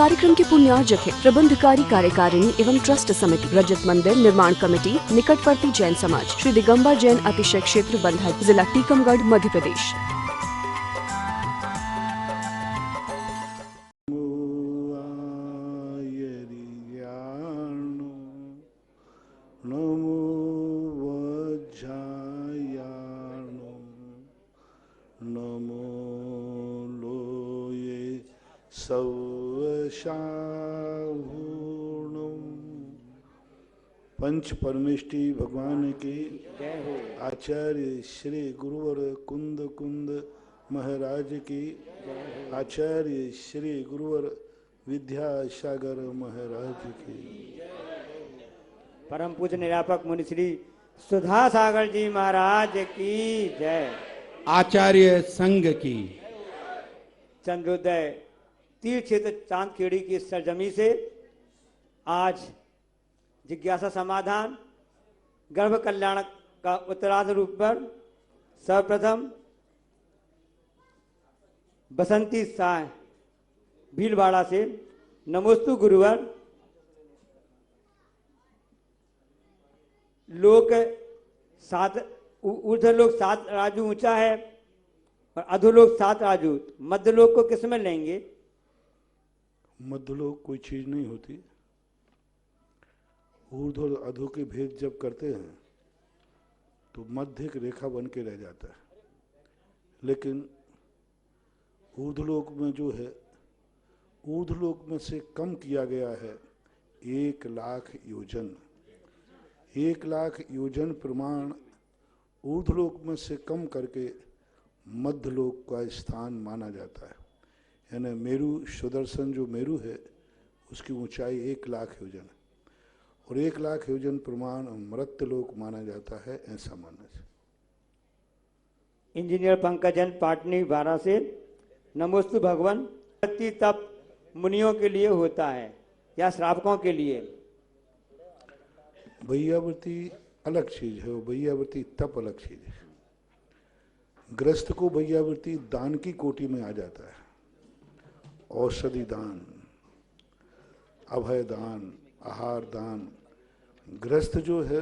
कार्यक्रम के पुण्यार्जक है प्रबंधकारी कार्यकारिणी एवं ट्रस्ट समिति, रजत मंदिर निर्माण कमेटी, निकटवर्ती जैन समाज, श्री दिगंबर जैन अतिशय क्षेत्र बंधा, जिला टीकमगढ़, मध्य प्रदेश। पंच परमेष्टि भगवान की जय हो। आचार्य श्री गुरुवर कुंद कुंद महाराज की जय हो। आचार्य श्री गुरुवर विद्यासागर महाराज की। परम पूज्य निरापक मुनि श्री सुधा सागर जी महाराज की जय। आचार्य संघ की। चंद्रोदय तीर्थ क्षेत्र चांदखेड़ी की सरजमी से आज जिज्ञासा समाधान गर्भ कल्याण का उत्तरार्ध रूप पर सर्वप्रथम बसंती साय भीलवाड़ा से नमोस्तु गुरुवर। लोक सात ऊर्ध्वलोक 7 राजू ऊंचा है और अधोलोक 7 राजू। मध्यलोक को किस में लेंगे? मध्यलोक कोई चीज नहीं होती। ऊर्ध्व और अधो के भेद जब करते हैं तो मध्य एक रेखा बन के रह जाता है, लेकिन ऊर्ध्वलोक में जो है, ऊर्ध्वलोक में से कम किया गया है 1,00,000 योजन। 1,00,000 योजन प्रमाण ऊर्ध्वलोक में से कम करके मध्यलोक का स्थान माना जाता है। यानी मेरु सुदर्शन जो मेरु है उसकी ऊंचाई 1,00,000 योजन है और 1,00,000 योजन प्रमाण मृत्यलोक माना जाता है, ऐसा मानना चाहिए। इंजीनियर पंकजन पाटनी बारा से नमोस्तु भगवान। तप मुनियों के लिए होता है या श्रावकों के लिए? भैयावृत्ति अलग चीज है, वो भैयावृत्ति तप अलग चीज है। ग्रस्त को भैयावृत्ति दान की कोटि में आ जाता है। औषधि दान, अभय दान, आहार दान। ग्रस्त जो है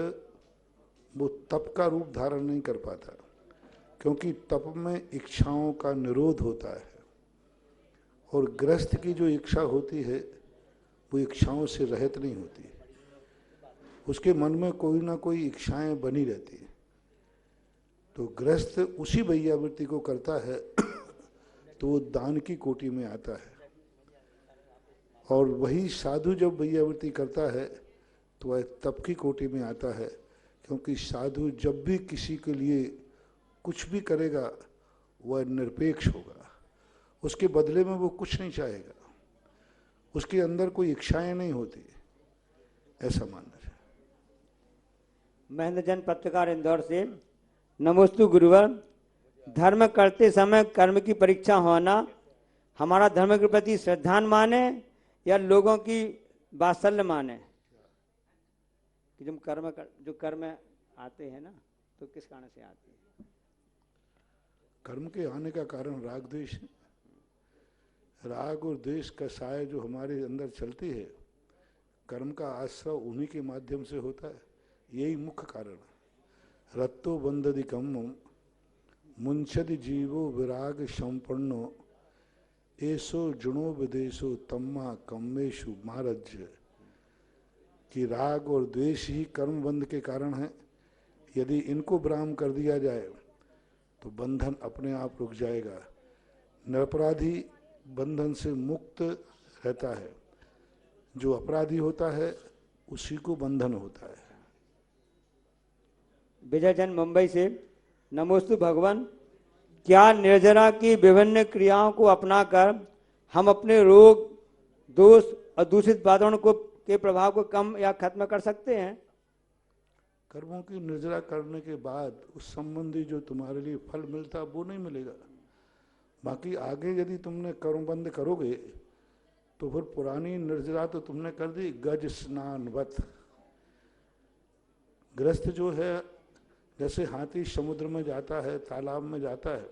वो तप का रूप धारण नहीं कर पाता, क्योंकि तप में इच्छाओं का निरोध होता है और ग्रस्त की जो इच्छा होती है वो इच्छाओं से रहित नहीं होती। उसके मन में कोई ना कोई इच्छाएं बनी रहती है। तो ग्रस्त उसी भैयावृत्ति को करता है तो वो दान की कोटि में आता है, और वही साधु जब भैयावृत्ति करता है तो वह तप की कोटि में आता है, क्योंकि साधु जब भी किसी के लिए कुछ भी करेगा वह निरपेक्ष होगा। उसके बदले में वो कुछ नहीं चाहेगा, उसके अंदर कोई इच्छाएं नहीं होती, ऐसा मानना है। महेंद्र जैन पत्रकार इंदौर से नमोस्तु गुरुवर। धर्म करते समय कर्म की परीक्षा होना हमारा धर्म के प्रति श्रद्धान माने या लोगों की वात्सल्य माने? कि जो कर्म आते हैं ना, तो किस कारण से आते हैं? कर्म के आने का कारण राग द्वेष है। राग और द्वेष का साय जो हमारे अंदर चलती है, कर्म का आश्रय उन्हीं के माध्यम से होता है। यही मुख्य कारण है। रत्तो बंधदिकम मुंचदि जीवो विराग संपन्नो ऐसो जुणो विदेशो तम्मा कम्मेशु महाराज। कि राग और द्वेष ही कर्म बंध के कारण है। यदि इनको विराम कर दिया जाए तो बंधन अपने आप रुक जाएगा। निरपराधी बंधन से मुक्त रहता है, जो अपराधी होता है उसी को बंधन होता है। विजय जैन मुंबई से नमोस्तु भगवान। क्या निर्जरा की विभिन्न क्रियाओं को अपनाकर हम अपने रोग, दोष और दूषित वातावरण के प्रभाव को कम या खत्म कर सकते हैं? कर्मों की निर्जरा करने के बाद उस संबंधी जो तुम्हारे लिए फल मिलता वो नहीं मिलेगा। बाकी आगे यदि तुमने कर्म बंद करोगे तो फिर पुरानी निर्जरा तो तुमने कर दी, गज स्नानवत। ग्रस्त जो है, जैसे हाथी समुद्र में जाता है, तालाब में जाता है,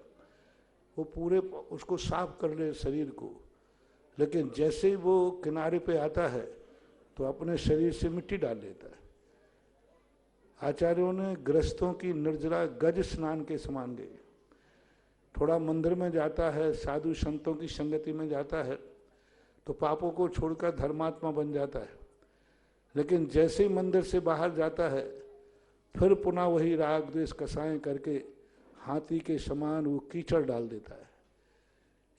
वो पूरे उसको साफ कर ले शरीर को, लेकिन जैसे ही वो किनारे पे आता है तो अपने शरीर से मिट्टी डाल लेता है। आचार्यों ने गृहस्थों की निर्जरा गज स्नान के समान गई। थोड़ा मंदिर में जाता है, साधु संतों की संगति में जाता है तो पापों को छोड़कर धर्मात्मा बन जाता है, लेकिन जैसे ही मंदिर से बाहर जाता है फिर पुनः वही राग द्वेष कसाएं करके हाथी के समान वो कीचड़ डाल देता है।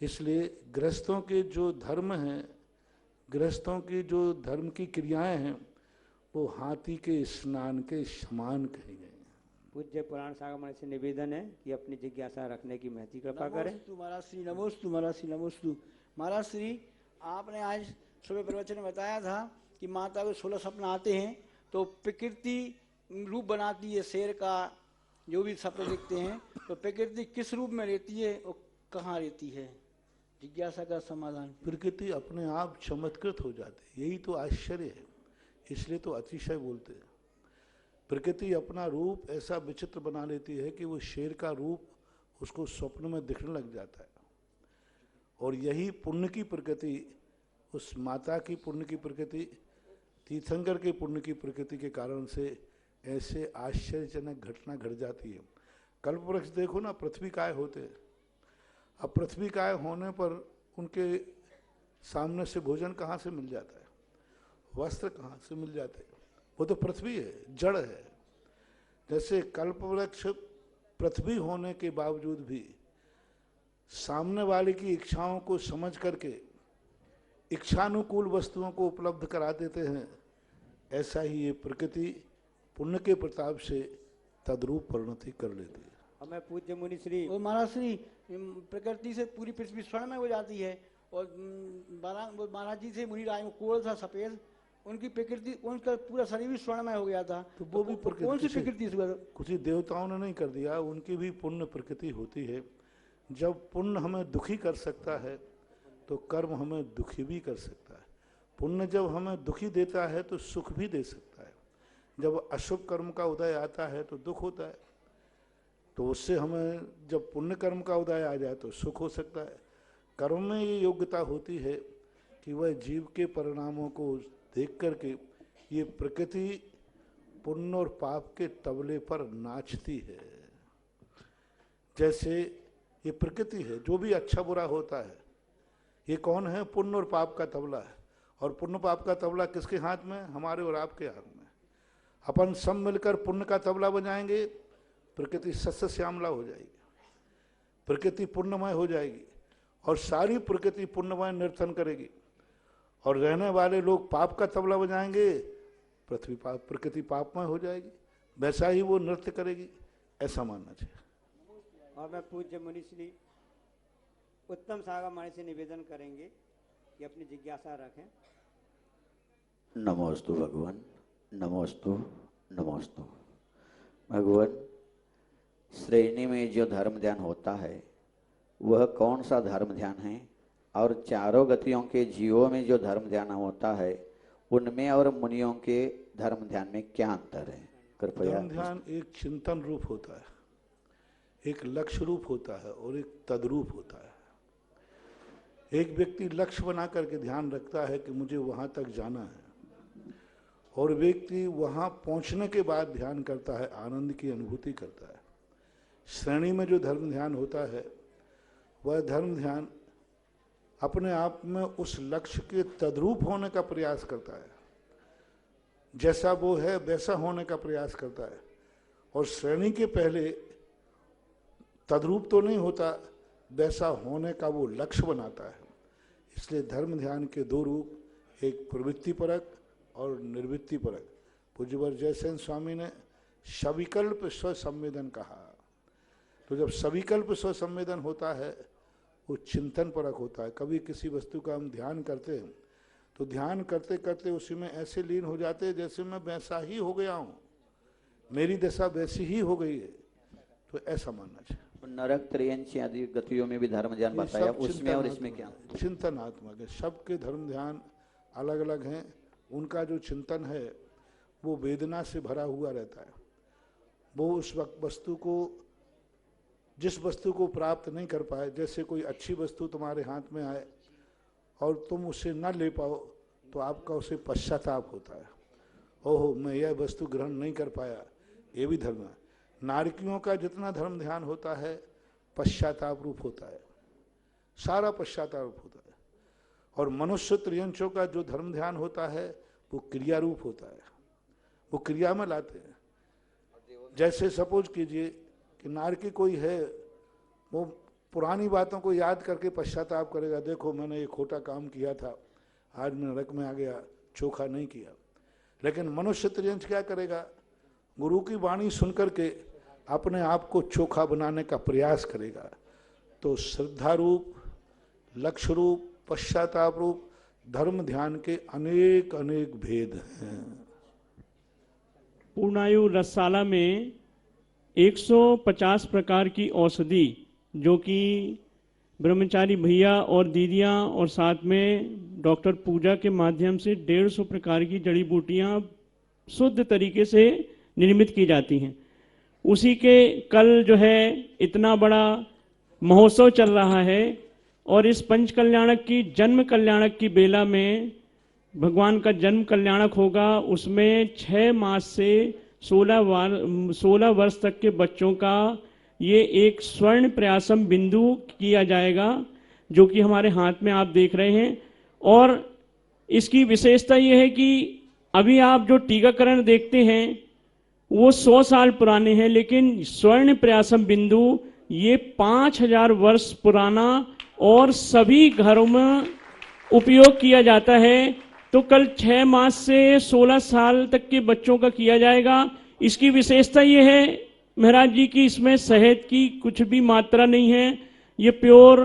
इसलिए गृहस्थों के जो धर्म हैं, गृहस्थों की जो धर्म की क्रियाएं हैं, वो हाथी के स्नान के समान कही गई। पूज्य पुराण सागर से निवेदन है कि अपनी जिज्ञासा रखने की महती कृपा करें। नमोस्तु महाराज श्री, नमोस्तु महाराज श्री, नमोस्तु महाराज श्री। आपने आज सुबह प्रवचन में बताया था कि माता को 16 सपना आते हैं तो प्रकृति रूप बनाती है शेर का, जो भी सपने दिखते हैं तो प्रकृति किस रूप में रहती है और कहाँ रहती है? जिज्ञासा का समाधान। प्रकृति अपने आप चमत्कृत हो जाती है, यही तो आश्चर्य है, इसलिए तो अतिशय बोलते हैं। प्रकृति अपना रूप ऐसा विचित्र बना लेती है कि वो शेर का रूप उसको स्वप्न में दिखने लग जाता है। और यही पुण्य की प्रकृति, उस माता की पुण्य की प्रकृति, तीर्थंकर के पुण्य की प्रकृति के कारण से ऐसे आश्चर्यजनक घटना घट जाती है। कल्प वृक्ष देखो ना, पृथ्वी काय होते हैं। अब पृथ्वी काय होने पर उनके सामने से भोजन कहाँ से मिल जाता है, वस्त्र कहाँ से मिल जाते हैं? वो तो पृथ्वी है, जड़ है। जैसे कल्प वृक्ष पृथ्वी होने के बावजूद भी सामने वाले की इच्छाओं को समझ करके इच्छानुकूल वस्तुओं को उपलब्ध करा देते हैं, ऐसा ही ये प्रकृति पुण्य के प्रताप से तद्रूप परिणति कर लेती है। हमें पूज्य मुनि श्री और महाराज श्री, प्रकृति से पूरी पृथ्वी स्वर्ण में हो जाती है और महाराज जी से मुनि राय में कोल था सफेद, उनकी प्रकृति, उनका पूरा शरीर भी स्वर्णमय हो गया था। तो वो भी प्रकृति, कौन सी प्रकृति से? कुछ देवताओं ने नहीं कर दिया, उनकी भी पुण्य प्रकृति होती है। जब पुण्य हमें दुखी कर सकता है तो कर्म हमें दुखी भी कर सकता है। पुण्य जब हमें दुखी देता है तो सुख भी दे सकता है। जब अशुभ कर्म का उदय आता है तो दुख होता है, तो उससे हमें जब पुण्य कर्म का उदय आ जाए तो सुख हो सकता है। कर्म में ये योग्यता होती है कि वह जीव के परिणामों को देख करके ये प्रकृति पुण्य और पाप के तबले पर नाचती है। जैसे ये प्रकृति है, जो भी अच्छा बुरा होता है, ये कौन है? पुण्य और पाप का तबला है। और पुण्य पाप का तबला किसके हाथ में? हमारे और आपके हाथ में। अपन सब मिलकर पुण्य का तबला बजाएंगे, प्रकृति सस्य श्यामला हो जाएगी, प्रकृति पुण्यमय हो जाएगी और सारी प्रकृति पुण्यमय नर्तन करेगी। और रहने वाले लोग पाप का तबला बजाएंगे, प्रकृति पापमय हो जाएगी, वैसा ही वो नृत्य करेगी, ऐसा मानना चाहिए। और मैं पूज्य मुनि श्री उत्तम सागर मणि से निवेदन करेंगे कि अपनी जिज्ञासा रखें। नमोस्तु भगवान, नमोस्तु नमोस्तु भगवान। श्रेणी में जो धर्म ध्यान होता है वह कौन सा धर्म ध्यान है? और चारों गतियों के जीवों में जो धर्म ध्यान होता है उनमें और मुनियों के धर्म ध्यान में क्या अंतर है? कृपया। धर्म ध्यान एक चिंतन रूप होता है, एक लक्ष्य रूप होता है और एक तद्रूप होता है। एक व्यक्ति लक्ष्य बना करके ध्यान रखता है कि मुझे वहाँ तक जाना है, और व्यक्ति वहाँ पहुँचने के बाद ध्यान करता है, आनंद की अनुभूति करता है। श्रेणी में जो धर्म ध्यान होता है वह धर्म ध्यान अपने आप में उस लक्ष्य के तद्रूप होने का प्रयास करता है, जैसा वो है वैसा होने का प्रयास करता है। और श्रेणी के पहले तद्रूप तो नहीं होता, वैसा होने का वो लक्ष्य बनाता है। इसलिए धर्म ध्यान के दो रूप, एक प्रवृत्ति परक और निर्वृत्ति परक। पूज्यवर जयसेन स्वामी ने सविकल्प स्वसंवेदन कहा। तो जब सविकल्प स्वसंवेदन होता है वो चिंतन परक होता है। कभी किसी वस्तु का हम ध्यान करते हैं तो ध्यान करते करते उसी में ऐसे लीन हो जाते हैं जैसे मैं वैसा ही हो गया हूँ, मेरी दशा वैसी ही हो गई है। तो ऐसा मानना चाहिए। नरक त्रियंची आदि गतियों में भी धर्म ध्यान बताया, उसमें और इसमें क्या? चिंतनात्मक है। सबके धर्म ध्यान अलग अलग हैं। उनका जो चिंतन है वो वेदना से भरा हुआ रहता है। वो उस वस्तु को, जिस वस्तु को प्राप्त नहीं कर पाए, जैसे कोई अच्छी वस्तु तुम्हारे हाथ में आए और तुम उसे न ले पाओ तो आपका उसे पश्चाताप होता है, ओहो मैं यह वस्तु ग्रहण नहीं कर पाया, ये भी धर्म है। नारकियों का जितना धर्म ध्यान होता है पश्चाताप रूप होता है, सारा पश्चाताप रूप होता है। और मनुष्य त्रियंशों का जो धर्म ध्यान होता है वो क्रिया रूप होता है, वो क्रिया में लाते हैं। जैसे सपोज कीजिए कि नारकी कोई है, वो पुरानी बातों को याद करके पश्चाताप करेगा, देखो मैंने ये खोटा काम किया था, आज मैं नरक में आ गया, चोखा नहीं किया। लेकिन मनुष्य त्रियंश क्या करेगा, गुरु की वाणी सुनकर के अपने आप को चोखा बनाने का प्रयास करेगा। तो श्रद्धा रूप, लक्ष्य रूप, पश्चाताप रूप धर्म ध्यान के अनेक अनेक भेद हैं। पूर्णायु रसशाला में 150 प्रकार की औषधि जो कि ब्रह्मचारी भैया और दीदियां और साथ में डॉक्टर पूजा के माध्यम से 150 प्रकार की जड़ी बूटियां शुद्ध तरीके से निर्मित की जाती हैं। उसी के कल जो है इतना बड़ा महोत्सव चल रहा है और इस पंच कल्याणक की जन्म कल्याणक की बेला में भगवान का जन्म कल्याणक होगा। उसमें 6 मास से 16 वर्ष तक के बच्चों का ये एक स्वर्ण प्रयासम बिंदु किया जाएगा, जो कि हमारे हाथ में आप देख रहे हैं। और इसकी विशेषता ये है कि अभी आप जो टीकाकरण देखते हैं वो 100 साल पुराने हैं, लेकिन स्वर्ण प्रयासम बिंदु ये 5000 वर्ष पुराना और सभी घरों में उपयोग किया जाता है। तो कल 6 मास से 16 साल तक के बच्चों का किया जाएगा। इसकी विशेषता ये है महाराज जी की इसमें शहद की कुछ भी मात्रा नहीं है, ये प्योर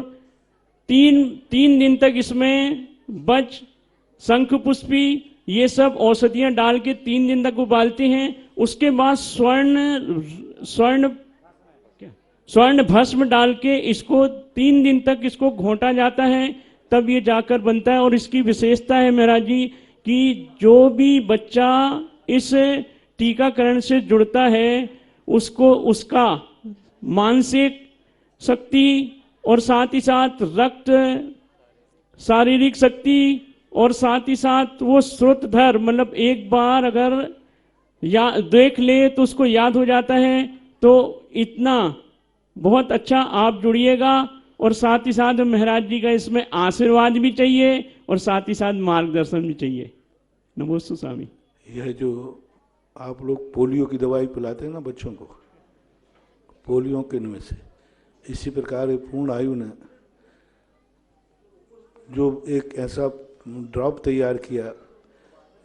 3 दिन तक इसमें बच, शंख पुष्पी ये सब औषधियां डाल के 3 दिन तक उबालते हैं। उसके बाद स्वर्ण भस्म डाल के इसको 3 दिन तक इसको घोंटा जाता है, तब ये जाकर बनता है। और इसकी विशेषता है महाराज जी कि जो भी बच्चा इस टीकाकरण से जुड़ता है उसको उसका मानसिक शक्ति और साथ ही साथ रक्त, शारीरिक शक्ति और साथ ही साथ वो श्रुतधर, मतलब एक बार अगर देख ले तो उसको याद हो जाता है। तो इतना बहुत अच्छा आप जुड़िएगा और साथ ही साथ महाराज जी का इसमें आशीर्वाद भी चाहिए और साथ ही साथ मार्गदर्शन भी चाहिए। नमोस्तु स्वामी। यह जो आप लोग पोलियो की दवाई पिलाते हैं ना बच्चों को, पोलियो के इनमें से इसी प्रकार पूर्ण आयु ने जो एक ऐसा ड्रॉप तैयार किया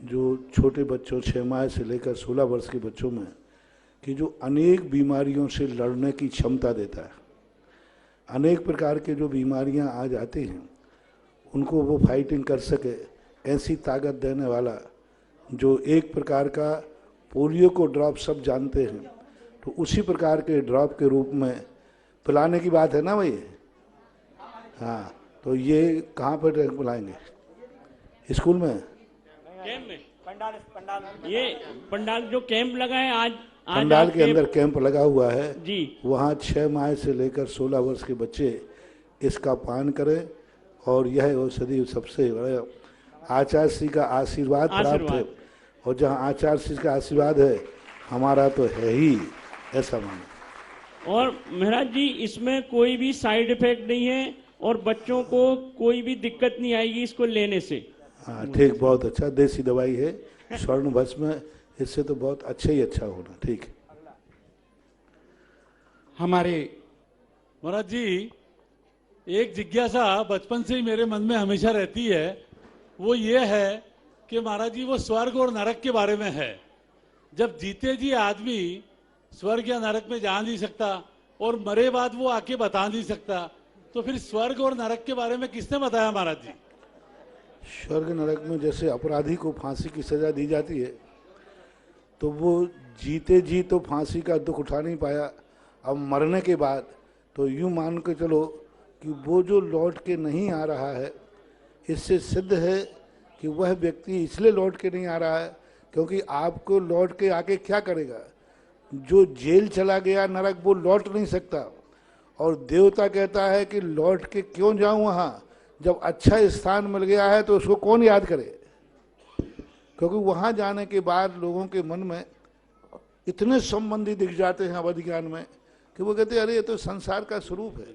जो छोटे बच्चों 6 माह से लेकर 16 वर्ष के बच्चों में कि जो अनेक बीमारियों से लड़ने की क्षमता देता है। अनेक प्रकार के जो बीमारियां आ जाती हैं उनको वो फाइटिंग कर सके, ऐसी ताकत देने वाला जो एक प्रकार का पोलियो को ड्रॉप सब जानते हैं, तो उसी प्रकार के ड्रॉप के रूप में पिलाने की बात है ना भाई। हाँ, तो ये कहाँ पर पिलाएंगे? स्कूल में, कैंप में, पंडाल ये पंडाल जो कैंप लगा है आज पंडाल के अंदर कैंप लगा हुआ है जी, वहाँ 6 माह से लेकर 16 वर्ष के बच्चे इसका पान करें और यह औषधि सबसे बड़ा आचार्य श्री का आशीर्वाद प्राप्त है। और जहाँ आचार्य श्री का आशीर्वाद है हमारा तो है ही, ऐसा मानो। और महाराज जी इसमें कोई भी साइड इफेक्ट नहीं है और बच्चों को कोई भी दिक्कत नहीं आएगी इसको लेने से। हाँ ठीक, बहुत अच्छा, देसी दवाई है, स्वर्ण भस्म, इससे तो बहुत अच्छा ही अच्छा होना। ठीक है। हमारे महाराज जी एक जिज्ञासा बचपन से ही मेरे मन में हमेशा रहती है, वो ये है कि महाराज जी वो स्वर्ग और नरक के बारे में है। जब जीते जी आदमी स्वर्ग या नरक में जा नहीं सकता और मरे बाद वो आके बता नहीं सकता, तो फिर स्वर्ग और नरक के बारे में किसने बताया महाराज जी? स्वर्ग नरक में जैसे अपराधी को फांसी की सजा दी जाती है तो वो जीते जी तो फांसी का दुख उठा नहीं पाया, अब मरने के बाद तो यूँ मान के चलो कि वो जो लौट के नहीं आ रहा है, इससे सिद्ध है कि वह व्यक्ति इसलिए लौट के नहीं आ रहा है क्योंकि आपको लौट के आके क्या करेगा। जो जेल चला गया नरक वो लौट नहीं सकता, और देवता कहता है कि लौट के क्यों जाऊं वहाँ, जब अच्छा स्थान मिल गया है तो उसको कौन याद करे, क्योंकि वहां जाने के बाद लोगों के मन में इतने संबंधी दिख जाते हैं अवध ज्ञान में कि वो कहते हैं अरे ये तो संसार का स्वरूप है।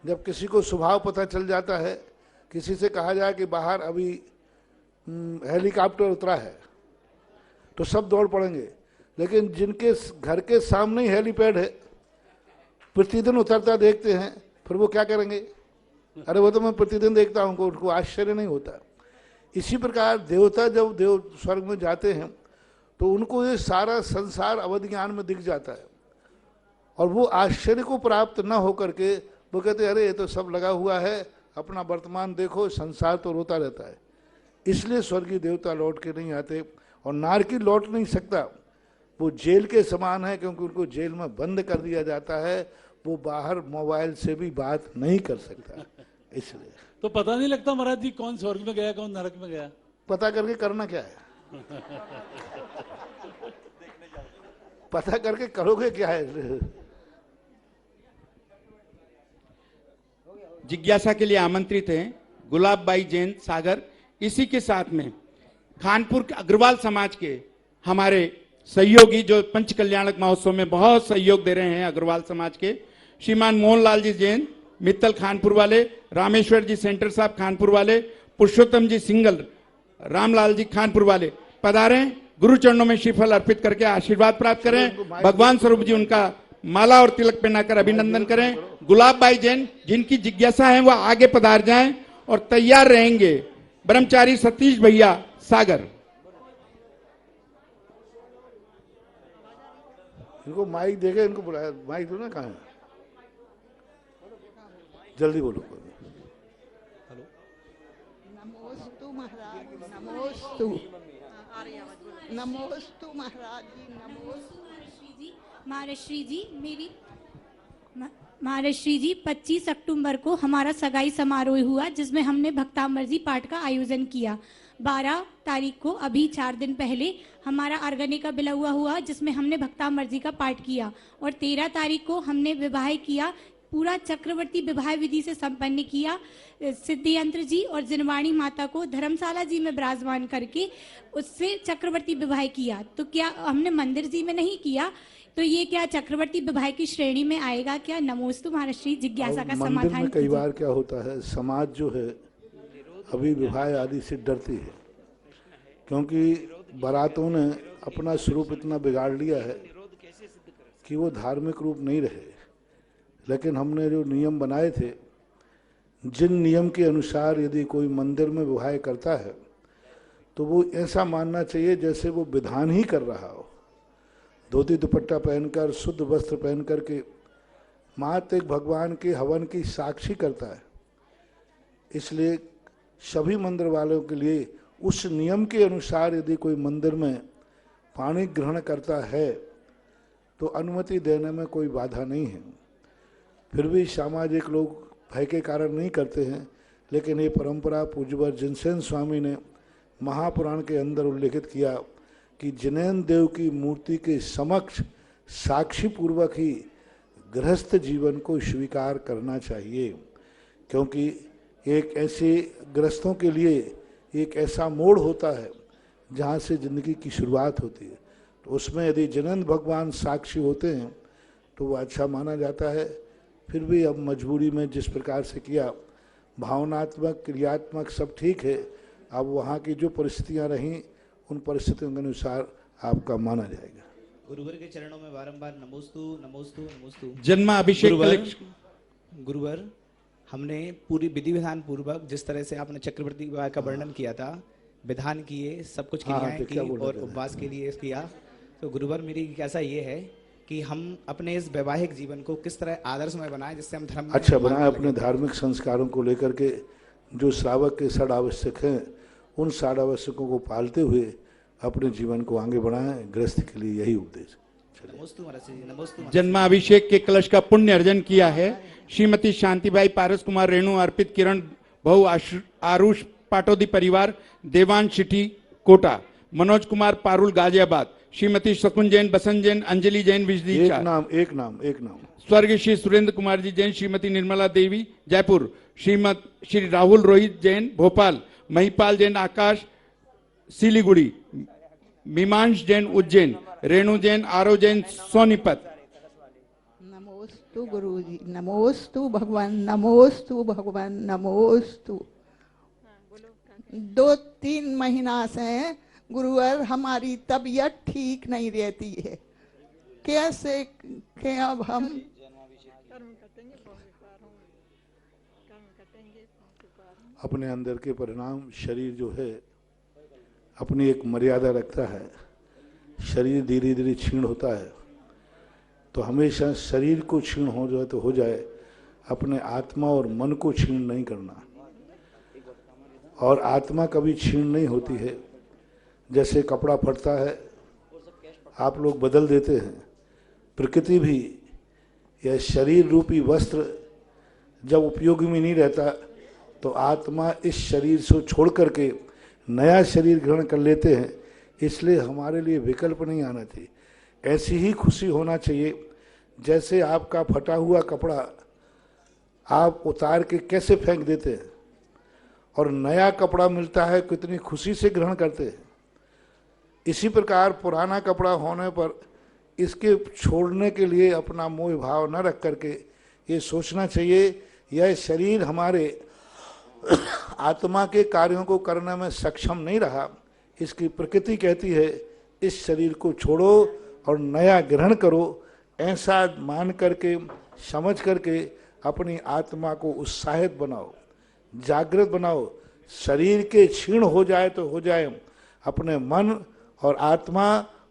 जब किसी को स्वभाव पता चल जाता है, किसी से कहा जाए कि बाहर अभी हेलीकॉप्टर उतरा है तो सब दौड़ पड़ेंगे, लेकिन जिनके घर के सामने ही हेलीपैड है, प्रतिदिन उतरता देखते हैं, फिर वो क्या करेंगे, अरे वो तो मैं प्रतिदिन देखता हूँ, उनको आश्चर्य नहीं होता। इसी प्रकार देवता जब देव स्वर्ग में जाते हैं तो उनको ये सारा संसार अवध ज्ञान में दिख जाता है, और वो आश्चर्य को प्राप्त न होकर के वो कहते अरे ये तो सब लगा हुआ है, अपना वर्तमान देखो, संसार तो रोता रहता है। इसलिए स्वर्गीय देवता लौट के नहीं आते, और नारकी लौट नहीं सकता, वो जेल के समान है, क्योंकि उनको जेल में बंद कर दिया जाता है, वो बाहर मोबाइल से भी बात नहीं कर सकता। इसलिए तो पता नहीं लगता महाराज जी कौन स्वर्ग में गया कौन नरक में गया। पता करके करना क्या है? पता करके करोगे क्या है? जिज्ञासा के लिए आमंत्रित हैं गुलाब बाई जैन सागर। इसी के साथ में खानपुर के अग्रवाल समाज के हमारे सहयोगी जो पंच कल्याणक महोत्सव में बहुत सहयोग दे रहे हैं, अग्रवाल समाज के श्रीमान मोहनलाल जी जैन मित्तल खानपुर वाले, रामेश्वर जी सेंटर साहब खानपुर वाले, पुरुषोत्तम जी सिंगल, रामलाल जी खानपुर वाले पधारें, गुरु चरणों में श्रीफल अर्पित करके आशीर्वाद प्राप्त करें। भगवान स्वरूप जी उनका माला और तिलक पहनाकर अभिनंदन करें। गुलाब बाई जैन जिनकी जिज्ञासा है वह आगे पधार जाएं और तैयार रहेंगे। ब्रह्मचारी सतीश भैया सागर। इनको माइक देके इनको बुलाया, माइक दो ना, कहाँ है? जल्दी बोलो। नमोस्तु महाराज, नमोस्तु, नमोस्तु महाराज जी, नमोस्तु महाराष्ट्री जी। मेरी महाराष्ट्री जी 25 अक्टूबर को हमारा सगाई समारोह हुआ, जिसमें हमने भक्तामर्जी पाठ का आयोजन किया। 12 तारीख को अभी 4 दिन पहले हमारा अर्गने का बिलवा हुआ, जिसमें हमने भक्तामर्जी का पाठ किया, और 13 तारीख को हमने विवाह किया, पूरा चक्रवर्ती विवाह विधि से संपन्न किया। सिद्धियंत्र जी और जिनवाणी माता को धर्मशाला जी में विराजमान करके उससे चक्रवर्ती विवाह किया। तो क्या हमने मंदिर जी में नहीं किया, तो ये क्या चक्रवर्ती विवाह की श्रेणी में आएगा क्या? नमोस्तु महाराष्ट्री। जिज्ञासा का समाधान में कई बार क्या होता है, समाज जो है अभी विवाह आदि से डरती है, क्योंकि बारातों ने अपना स्वरूप इतना बिगाड़ लिया है कि वो धार्मिक रूप नहीं रहे। लेकिन हमने जो नियम बनाए थे, जिन नियम के अनुसार यदि कोई मंदिर में विवाह करता है तो वो ऐसा मानना चाहिए जैसे वो विधान ही कर रहा हो। धोती दुपट्टा पहनकर, शुद्ध वस्त्र पहन करके मात्र एक भगवान के हवन की साक्षी करता है। इसलिए सभी मंदिर वालों के लिए उस नियम के अनुसार यदि कोई मंदिर में पानी ग्रहण करता है तो अनुमति देने में कोई बाधा नहीं है। फिर भी सामाजिक लोग भय के कारण नहीं करते हैं, लेकिन ये परंपरा पूज्यवर जिनसेन स्वामी ने महापुराण के अंदर उल्लेखित किया कि जिनेन्द्र देव की मूर्ति के समक्ष साक्षी पूर्वक ही गृहस्थ जीवन को स्वीकार करना चाहिए, क्योंकि एक ऐसे गृहस्थों के लिए एक ऐसा मोड़ होता है जहाँ से जिंदगी की शुरुआत होती है। तो उसमें यदि जिनेन्द्र भगवान साक्षी होते हैं तो वो अच्छा माना जाता है। फिर भी अब मजबूरी में जिस प्रकार से किया, भावनात्मक क्रियात्मक सब ठीक है, अब वहाँ की जो परिस्थितियाँ रहीं उन परिस्थितियों के अनुसार आपका माना जाएगा। गुरुवर के चरणों में बारंबार नमोस्तु नमोस्तु नमोस्तु। जन्माभिषेक गुरुवर, हमने पूरी विधि विधान पूर्वक जिस तरह से आपने चक्रवर्ती विवाह का वर्णन किया था, विधान किए, सब कुछ क्रियाएं की और उपवास के लिए किया। तो गुरुवर मेरी जिज्ञासा ये है कि हम अपने इस वैवाहिक जीवन को किस तरह आदर्शमय बनाएं जिससे हम धर्म अच्छा बनाए। अपने धार्मिक संस्कारों को लेकर के जो श्रावक के षड आवश्यक हैं, उन षड आवश्यकों को पालते हुए अपने जीवन को आगे बढ़ाएं। गृहस्थ के लिए यही उपदेश। जन्माभिषेक के कलश का पुण्य अर्जन किया है श्रीमती शांतिबाई पारस कुमार रेणु अर्पित किरण बहु आरुष पाटोदी परिवार देवान सिटी कोटा, मनोज कुमार पारुल गाजियाबाद, श्रीमती शकुन जैन, बसंत जैन, अंजलि जैन, विजली एक नाम स्वर्गीय श्री सुरेंद्र कुमार जी जैन, श्रीमती निर्मला देवी जयपुर, श्री राहुल रोहित जैन भोपाल, महिपाल जैन आकाश सिलीगुड़ी, मीमांश जैन उज्जैन, रेणु जैन, आरो जैन सोनीपत। नमोस्तु गुरुजी, नमोस्तु भगवान, नमोस्तु भगवान, नमोस्तु। 2-3 महीना से गुरुवर हमारी तबीयत ठीक नहीं रहती है, कैसे के अब हम अपने अंदर के परिणाम, शरीर जो है अपनी एक मर्यादा रखता है, शरीर धीरे धीरे क्षीण होता है, तो हमेशा शरीर को क्षीण हो जाए तो हो जाए, अपने आत्मा और मन को क्षीण नहीं करना। और आत्मा कभी क्षीण नहीं होती है, जैसे कपड़ा फटता है आप लोग बदल देते हैं, प्रकृति भी यह शरीर रूपी वस्त्र जब उपयोगी में नहीं रहता तो आत्मा इस शरीर से छोड़ करके नया शरीर ग्रहण कर लेते हैं। इसलिए हमारे लिए विकल्प नहीं आना चाहिए, ऐसी ही खुशी होना चाहिए जैसे आपका फटा हुआ कपड़ा आप उतार के कैसे फेंक देते हैं और नया कपड़ा मिलता है कितनी खुशी से ग्रहण करते हैं। इसी प्रकार पुराना कपड़ा होने पर इसके छोड़ने के लिए अपना मोह भाव न रख करके ये सोचना चाहिए यह शरीर हमारे आत्मा के कार्यों को करने में सक्षम नहीं रहा, इसकी प्रकृति कहती है इस शरीर को छोड़ो और नया ग्रहण करो। ऐसा मान करके समझ करके अपनी आत्मा को उत्साहित बनाओ, जागृत बनाओ। शरीर के क्षीण हो जाए तो हो जाए, अपने मन और आत्मा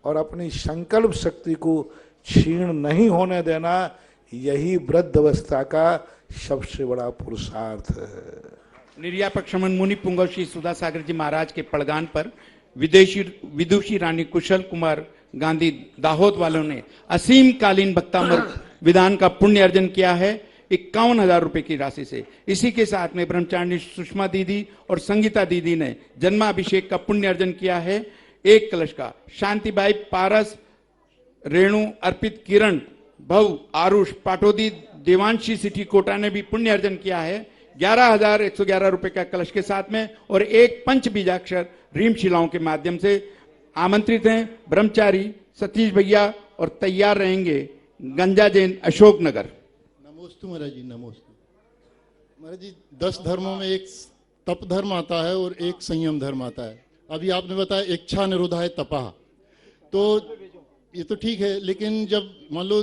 और अपनी संकल्प शक्ति को क्षीण नहीं होने देना, यही वृद्ध अवस्था का सबसे बड़ा पुरुषार्थ है। निर्यापक शमन मुनि पुंगव श्री सुधा सागर जी महाराज के पड़गान पर विदुषी रानी कुशल कुमार गांधी दाहोद वालों ने असीम कालीन भक्तामृत विधान का पुण्य अर्जन किया है 51,000 रुपए की राशि से। इसी के साथ में ब्रह्मचारिणी सुषमा दीदी और संगीता दीदी ने जन्माभिषेक का पुण्य अर्जन किया है 1 कलश का। शांतिबाई पारस, रेणु, अर्पित, किरण, भव, आरुष, पाटोदी, देवांशी सिटी कोटा ने भी पुण्य अर्जन किया है 11,111 रुपए का कलश के साथ में और 1 पंच बीजाक्षर रीम शिलाओं के माध्यम से। आमंत्रित हैं ब्रह्मचारी सतीश भैया और तैयार रहेंगे गंजा जैन अशोकनगर। नमोस्तु महाराज जी, नमोस्तु महाराज जी। 10 धर्मों में एक तप धर्म आता है और एक संयम धर्म आता है। अभी आपने बताया इच्छा निरोधाय तपः, तो ये तो ठीक है, लेकिन जब मान लो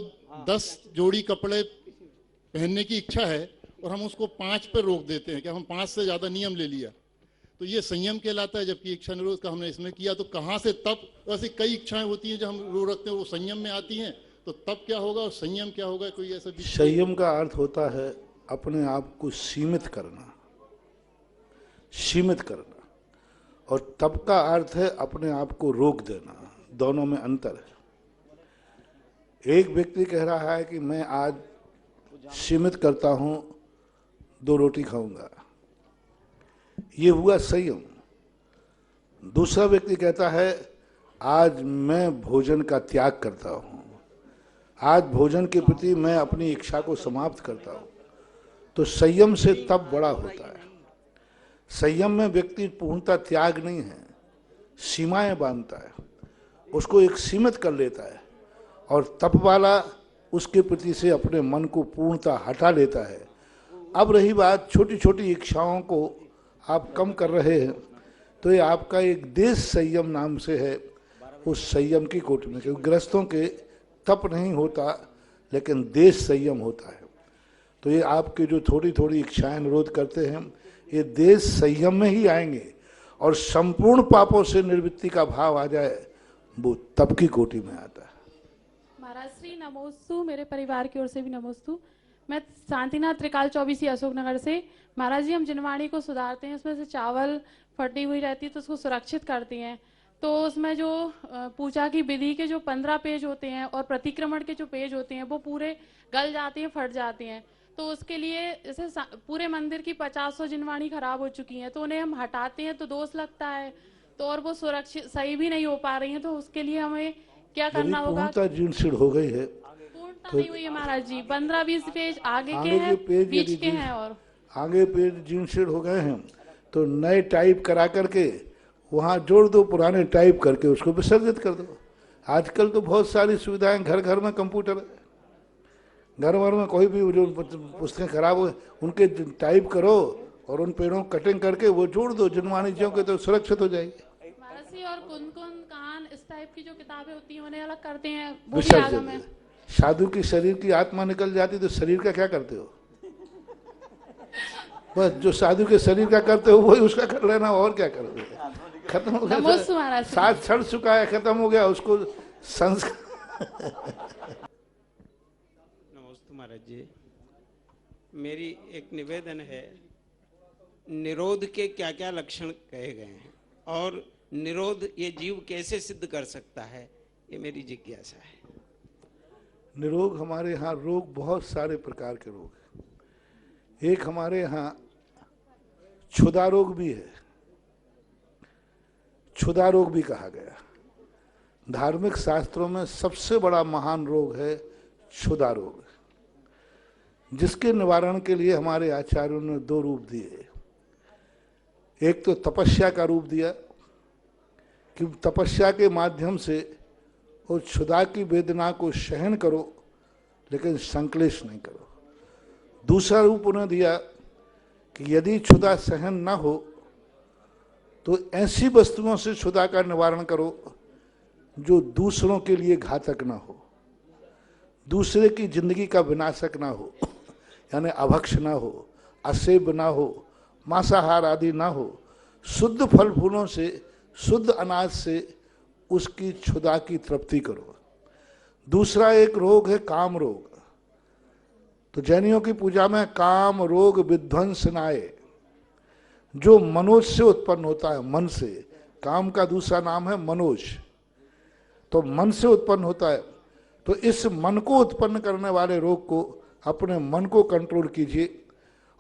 10 जोड़ी कपड़े पहनने की इच्छा है और हम उसको 5 पर रोक देते हैं कि हम 5 से ज्यादा नियम ले लिया, तो ये संयम कहलाता है। जबकि इच्छा निरोध का हमने इसमें किया, तो कहाँ से तप? ऐसी कई इच्छाएं होती हैं जो हम रो रखते हैं, वो संयम में आती हैं, तो तप क्या होगा और संयम क्या होगा? कोई ऐसा? संयम का अर्थ होता है अपने आप को सीमित करना, सीमित करना, और तप का अर्थ है अपने आप को रोक देना। दोनों में अंतर है। एक व्यक्ति कह रहा है कि मैं आज सीमित करता हूं, 2 रोटी खाऊंगा, ये हुआ संयम। दूसरा व्यक्ति कहता है आज मैं भोजन का त्याग करता हूं, आज भोजन के प्रति मैं अपनी इच्छा को समाप्त करता हूं। तो संयम से तप बड़ा होता है। संयम में व्यक्ति पूर्णता त्याग नहीं है, सीमाएं बांधता है, उसको एक सीमित कर लेता है। और तप वाला उसके प्रति से अपने मन को पूर्णता हटा लेता है। अब रही बात छोटी छोटी इच्छाओं को आप कम कर रहे हैं, तो ये आपका एक देश संयम नाम से है, उस संयम की कोटि में। क्योंकि गृहस्थों के तप नहीं होता लेकिन देश संयम होता है। तो ये आपके जो थोड़ी थोड़ी इच्छाएं निरोध करते हैं, ये देश संयम में ही आएंगे और संपूर्ण पापों से निर्वृत्ति का भाव आ जाए, वो तप की कोटि में आता है। महाराज श्री नमोस्तु, मेरे परिवार की ओर से भी नमोस्तु। मैं शांतिनाथ त्रिकाल 24 अशोकनगर से। महाराज जी, हम जिनवाणी को सुधारते हैं, उसमें से चावल फटी हुई रहती है तो उसको सुरक्षित करती हैं। तो उसमें जो पूजा की विधि के जो 15 पेज होते हैं और प्रतिक्रमण के जो पेज होते हैं वो पूरे गल जाते हैं, फट जाते हैं। तो उसके लिए जैसे पूरे मंदिर की 50 जिनवाणी खराब हो चुकी हैं, तो उन्हें हम हटाते हैं तो दोष लगता है, तो और वो सुरक्षित सही भी नहीं हो पा रही हैं। तो उसके लिए हमें क्या करना होगा? पूर्णतः जीर्ण शीर्ण हो गई है, पूर्णतः नहीं हुई है महाराज जी, 15-20 पेज आगे के हैं, बीच के हैं, और आगे पेज जीर्ण शीर्ण हो गए हैं तो नए टाइप करा करके वहाँ जोड़ दो, पुराने टाइप करके उसको विसर्जित कर दो। आजकल तो बहुत सारी सुविधाएं, घर घर में कंप्यूटर है, घर भर में कोई भी जो पुस्तकें खराब हो उनके टाइप करो और उन पेड़ों कटिंग करके वो जोड़ दो जिनवाणी जियों के, तो सुरक्षित हो जाएगी। महाराज जी और कुन-कुन कान इस टाइप की जो किताबें होती हैं उन्हें अलग करते हैं, वो भी आगम है। साधु की शरीर की आत्मा निकल जाती तो शरीर का क्या करते हो? बस जो साधु के शरीर का करते हो वही उसका कर लेना, और क्या करोगे? खत्म हो गया, साथ छड़ चुका है, खत्म हो गया उसको संस्कार। नमस्ते महाराज जी, मेरी एक निवेदन है, निरोध के क्या क्या लक्षण कहे गए हैं और निरोध ये जीव कैसे सिद्ध कर सकता है, ये मेरी जिज्ञासा है। निरोग हमारे यहाँ रोग बहुत सारे प्रकार के रोग हैं। एक हमारे यहाँ क्षुधा रोग भी है, क्षुधा रोग भी कहा गया। धार्मिक शास्त्रों में सबसे बड़ा महान रोग है क्षुधा रोग, जिसके निवारण के लिए हमारे आचार्यों ने दो रूप दिए। एक तो तपस्या का रूप दिया कि तपस्या के माध्यम से और क्षुधा की वेदना को सहन करो लेकिन संक्लेश नहीं करो। दूसरा रूप उन्हें दिया कि यदि क्षुधा सहन न हो तो ऐसी वस्तुओं से क्षुधा का निवारण करो जो दूसरों के लिए घातक ना हो, दूसरे की जिंदगी का विनाशक ना हो, यानी अभक्ष ना हो, असेब ना हो, मांसाहार आदि ना हो, शुद्ध फल फूलों से, शुद्ध अनाज से उसकी क्षुधा की तृप्ति करो। दूसरा एक रोग है काम रोग। तो जैनियों की पूजा में काम रोग विध्वंसनाय, जो मनोज से उत्पन्न होता है, मन से, काम का दूसरा नाम है मनोज, तो मन से उत्पन्न होता है। तो इस मन को उत्पन्न करने वाले रोग को, अपने मन को कंट्रोल कीजिए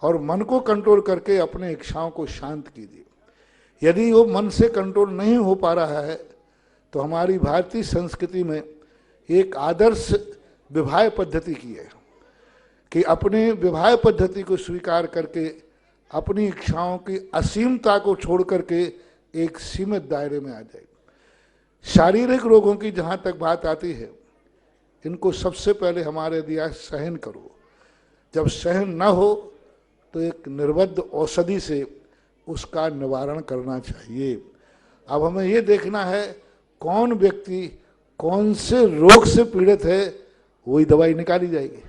और मन को कंट्रोल करके अपने इच्छाओं को शांत कीजिए। यदि वो मन से कंट्रोल नहीं हो पा रहा है तो हमारी भारतीय संस्कृति में एक आदर्श विवाह पद्धति की है कि अपने विवाह पद्धति को स्वीकार करके अपनी इच्छाओं की असीमता को छोड़ करके एक सीमित दायरे में आ जाए। शारीरिक रोगों की जहाँ तक बात आती है, इनको सबसे पहले हमारे दिया सहन करो। जब सहन न हो तो एक निर्बद्ध औषधि से उसका निवारण करना चाहिए। अब हमें ये देखना है कौन व्यक्ति कौन से रोग से पीड़ित है, वही दवाई निकाली जाएगी।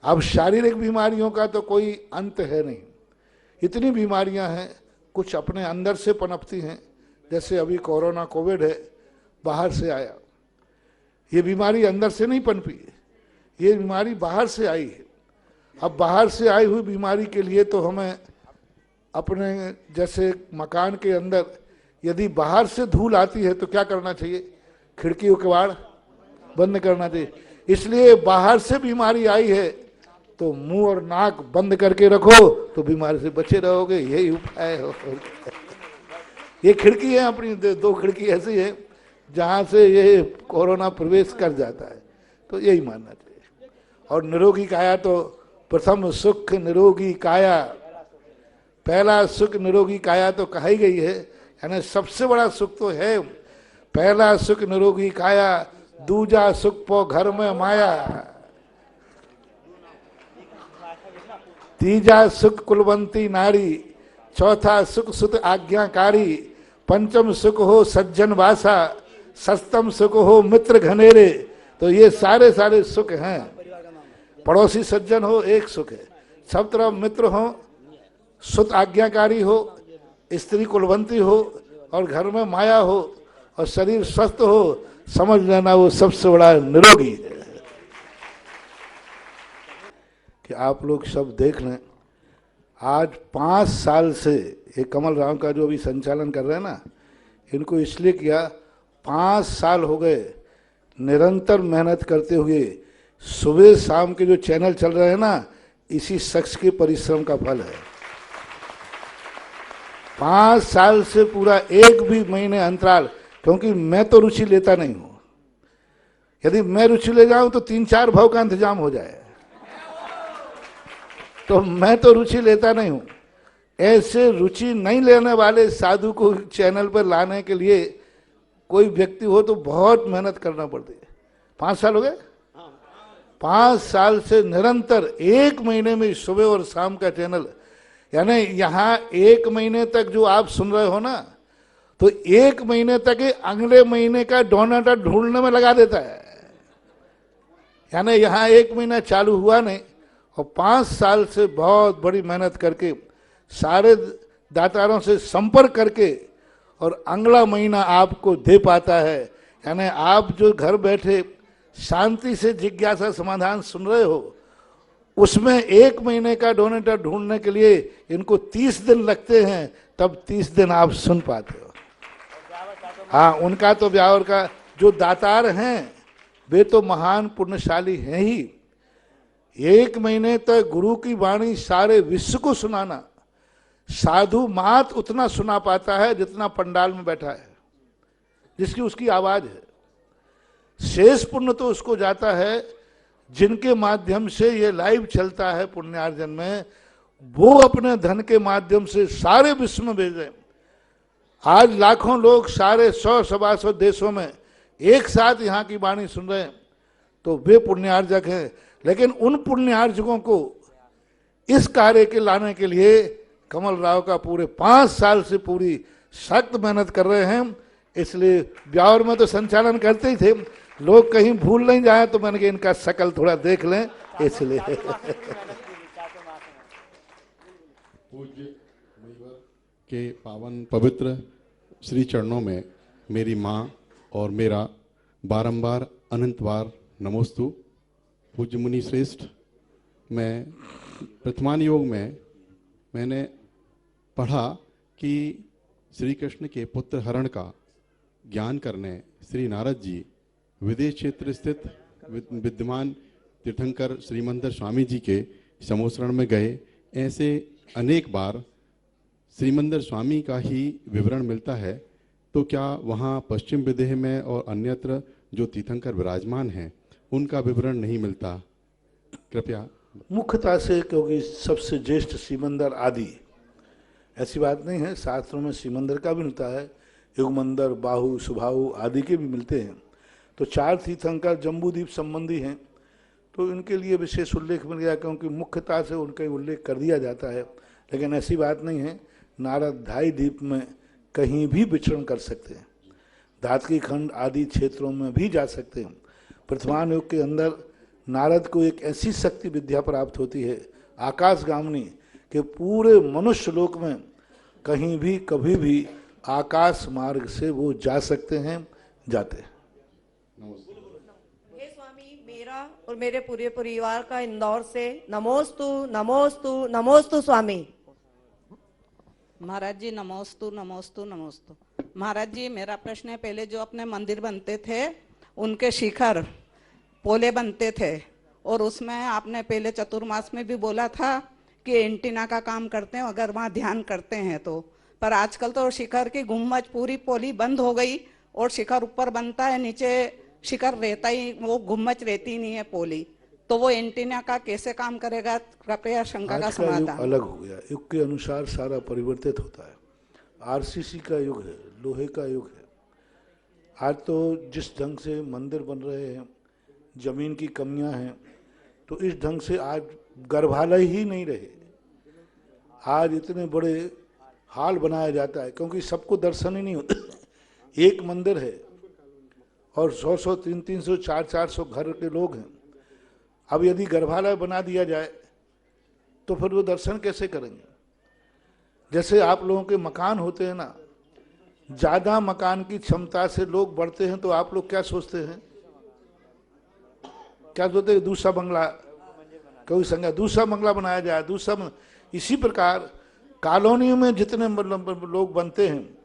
अब शारीरिक बीमारियों का तो कोई अंत है नहीं, इतनी बीमारियां हैं, कुछ अपने अंदर से पनपती हैं। जैसे अभी कोरोना कोविड है, बाहर से आया, ये बीमारी अंदर से नहीं पनपी, ये बीमारी बाहर से आई है। अब बाहर से आई हुई बीमारी के लिए तो हमें अपने जैसे मकान के अंदर यदि बाहर से धूल आती है तो क्या करना चाहिए? खिड़की किवाड़ बंद करना चाहिए। इसलिए बाहर से बीमारी आई है तो मुंह और नाक बंद करके रखो तो बीमारी से बचे रहोगे, यही उपाय हो। ये खिड़की है अपनी, दो खिड़की ऐसी है जहां से ये कोरोना प्रवेश कर जाता है, तो यही मानना चाहिए। और निरोगी काया तो प्रथम सुख निरोगी काया, पहला सुख निरोगी काया तो कहा ही गई है, यानी सबसे बड़ा सुख तो है पहला सुख निरोगी काया, दूजा सुख पो घर में माया, तीजा सुख कुलवंती नारी, चौथा सुख सुत आज्ञाकारी, पंचम सुख हो सज्जन वासा, सस्तम सुख हो मित्र घनेरे। तो ये सारे सारे सुख हैं। पड़ोसी सज्जन हो एक सुख है, सब तरफ मित्र हो, सुत आज्ञाकारी हो, स्त्री कुलवंती हो और घर में माया हो और शरीर स्वस्थ हो, समझ लेना वो सबसे बड़ा निरोगी है। कि आप लोग सब देख लें, आज 5 साल से ये कमल राव का जो अभी संचालन कर रहे हैं ना, इनको इसलिए किया 5 साल हो गए निरंतर मेहनत करते हुए, सुबह शाम के जो चैनल चल रहे हैं ना, इसी शख्स के परिश्रम का फल है। 5 साल से पूरा एक भी महीने अंतराल, क्योंकि मैं तो रुचि लेता नहीं हूं। यदि मैं रुचि ले जाऊं तो 3-4 भाव का इंतजाम हो जाए, तो मैं तो रुचि लेता नहीं हूं। ऐसे रुचि नहीं लेने वाले साधु को चैनल पर लाने के लिए कोई व्यक्ति हो तो बहुत मेहनत करना पड़ती है। 5 साल हो गए, 5 साल से निरंतर 1 महीने में सुबह और शाम का चैनल, यानी यहाँ 1 महीने तक जो आप सुन रहे हो ना, तो 1 महीने तक ही अगले महीने का डोनेटर ढूंढने में लगा देता है। यानी यहाँ 1 महीना चालू हुआ नहीं और 5 साल से बहुत बड़ी मेहनत करके सारे दातारों से संपर्क करके और अगला महीना आपको दे पाता है। यानी आप जो घर बैठे शांति से जिज्ञासा समाधान सुन रहे हो, उसमें 1 महीने का डोनेटर ढूंढने के लिए इनको 30 दिन लगते हैं, तब 30 दिन आप सुन पाते हो। हाँ, उनका तो ब्यावर का जो दातार हैं वे तो महान पुण्यशाली हैं ही। 1 महीने तक गुरु की वाणी सारे विश्व को सुनाना, साधु मात उतना सुना पाता है जितना पंडाल में बैठा है, जिसकी उसकी आवाज है। शेष पुण्य तो उसको जाता है जिनके माध्यम से ये लाइव चलता है पुण्यार्जन में, वो अपने धन के माध्यम से सारे विश्व में भेजें। आज लाखों लोग सारे 100-125 देशों में एक साथ यहाँ की वाणी सुन रहे हैं, तो वे पुण्यार्जक हैं। लेकिन उन पुण्यार्जकों को इस कार्य के लाने के लिए कमल राव का पूरे 5 साल से पूरी सख्त मेहनत कर रहे हैं। इसलिए ब्यावर में तो संचालन करते ही थे, लोग कहीं भूल नहीं जाए, तो मैंने कहा इनका शकल थोड़ा देख लें, इसलिए। पूज्य के पावन पवित्र श्री चरणों में मेरी माँ और मेरा बारंबार अनंत बार नमोस्तु। पूज्य मुनि श्रेष्ठ, मैं प्रथमान योग में मैंने पढ़ा कि श्री कृष्ण के पुत्र हरण का ज्ञान करने श्री नारद जी विदेश क्षेत्र स्थित विद्यमान तीर्थंकर श्रीमंदर स्वामी जी के समोसरण में गए। ऐसे अनेक बार श्रीमंदर स्वामी का ही विवरण मिलता है, तो क्या वहाँ पश्चिम विदेह में और अन्यत्र जो तीर्थंकर विराजमान हैं उनका विवरण नहीं मिलता? कृपया। मुख्यतः से, क्योंकि सबसे ज्येष्ठ श्रीमंदर आदि, ऐसी बात नहीं है, शास्त्रों में श्रीमंदर का भी मिलता है, युगमंदर, बाहु, सुबाहु आदि के भी मिलते हैं। तो 4 तीर्थंकर जम्बूद्वीप संबंधी हैं, तो इनके लिए विशेष उल्लेख मिल गया, क्योंकि मुख्यतः से उनका उल्लेख कर दिया जाता है। लेकिन ऐसी बात नहीं है, नारद ढाई द्वीप में कहीं भी विचरण कर सकते हैं, धातकी खंड आदि क्षेत्रों में भी जा सकते हैं। प्रथमान युग के अंदर नारद को एक ऐसी शक्ति विद्या प्राप्त होती है आकाशगामिनी, कि पूरे मनुष्य लोक में कहीं भी कभी भी आकाश मार्ग से वो जा सकते हैं, जाते हैं। हे स्वामी, मेरा और मेरे पूरे परिवार का इंदौर से नमोस्तु नमोस्तु नमोस्तु स्वामी। महाराज जी नमोस्तु नमोस्तु नमोस्तु। महाराज जी, मेरा प्रश्न है, पहले जो अपने मंदिर बनते थे उनके शिखर पोले बनते थे, और उसमें आपने पहले चतुर्मास में भी बोला था कि एंटीना का काम करते हैं अगर वहाँ ध्यान करते हैं तो। पर आजकल तो शिखर की गुम्बज पूरी पोली बंद हो गई और शिखर ऊपर बनता है, नीचे शिखर रहता ही, वो गुम्बज रहती नहीं है पोली, तो वो एंटीना का कैसे काम करेगा? कृपया शंका का समाधान। अलग हो गया, युग के अनुसार सारा परिवर्तित होता है। आरसीसी का युग है, लोहे का युग है। आज तो जिस ढंग से मंदिर बन रहे हैं, जमीन की कमियां हैं, तो इस ढंग से आज गर्भालय ही नहीं रहे। आज इतने बड़े हाल बनाया जाता है, क्योंकि सबको दर्शन ही नहीं होता। एक मंदिर है और 100-100, 300-300, 400-400 घर के लोग हैं। अब यदि गर्भालय बना दिया जाए तो फिर वो दर्शन कैसे करेंगे? जैसे आप लोगों के मकान होते हैं ना, ज्यादा मकान की क्षमता से लोग बढ़ते हैं, तो आप लोग क्या सोचते हैं? क्या सोचते हैं? दूसरा बंगला, कोई संज्ञा दूसरा बंगला बनाया जाए, दूसरा। इसी प्रकार कॉलोनियों में जितने लोग बनते हैं,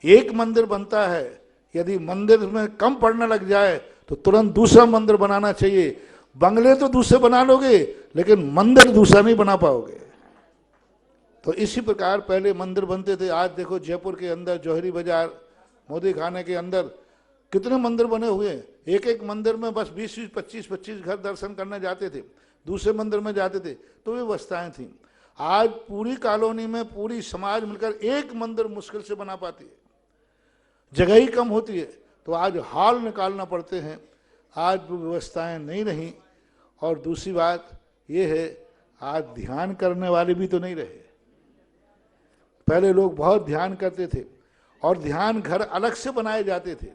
एक मंदिर बनता है, यदि मंदिर में कम पड़ने लग जाए तो तुरंत दूसरा मंदिर बनाना चाहिए। बंगले तो दूसरे बना लोगे, लेकिन मंदिर दूसरा नहीं बना पाओगे। तो इसी प्रकार पहले मंदिर बनते थे। आज देखो जयपुर के अंदर जौहरी बाजार मोदी खाने के अंदर कितने मंदिर बने हुए हैं, एक एक मंदिर में बस 20-20, 25-25 घर दर्शन करने जाते थे, दूसरे मंदिर में जाते थे, तो ये व्यवस्थाएं थी। आज पूरी कॉलोनी में पूरी समाज मिलकर एक मंदिर मुश्किल से बना पाती है, जगह ही कम होती है, तो आज हॉल निकालना पड़ते हैं, आज वो व्यवस्थाएं नहीं रही। और दूसरी बात ये है, आज ध्यान करने वाले भी तो नहीं रहे। पहले लोग बहुत ध्यान करते थे और ध्यान घर अलग से बनाए जाते थे,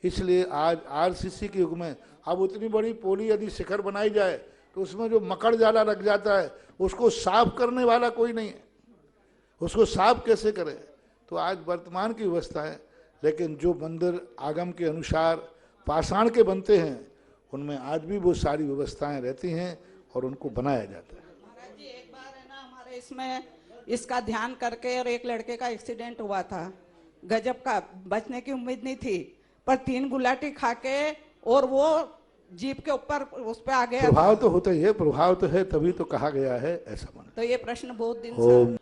इसलिए आज आरसीसी के युग में अब उतनी बड़ी पोली यदि शिखर बनाई जाए तो उसमें जो मकड़ जाला लग जाता है उसको साफ करने वाला कोई नहीं है, उसको साफ कैसे करें। तो आज वर्तमान की व्यवस्था है, लेकिन जो मंदिर आगम के अनुसार पाषाण के बनते हैं उनमें आज भी वो सारी व्यवस्थाएं रहती हैं और उनको बनाया जाता है। महाराज जी, एक बार है ना हमारे इसमें इसका ध्यान करके और एक लड़के का एक्सीडेंट हुआ था, गजब का, बचने की उम्मीद नहीं थी, पर 3 गुलाटी खा के और वो जीप के ऊपर उस पे आ गया। प्रभाव तो होता ही है, प्रभाव तो है, तभी तो कहा गया है ऐसा मन। तो ये प्रश्न बहुत दिन से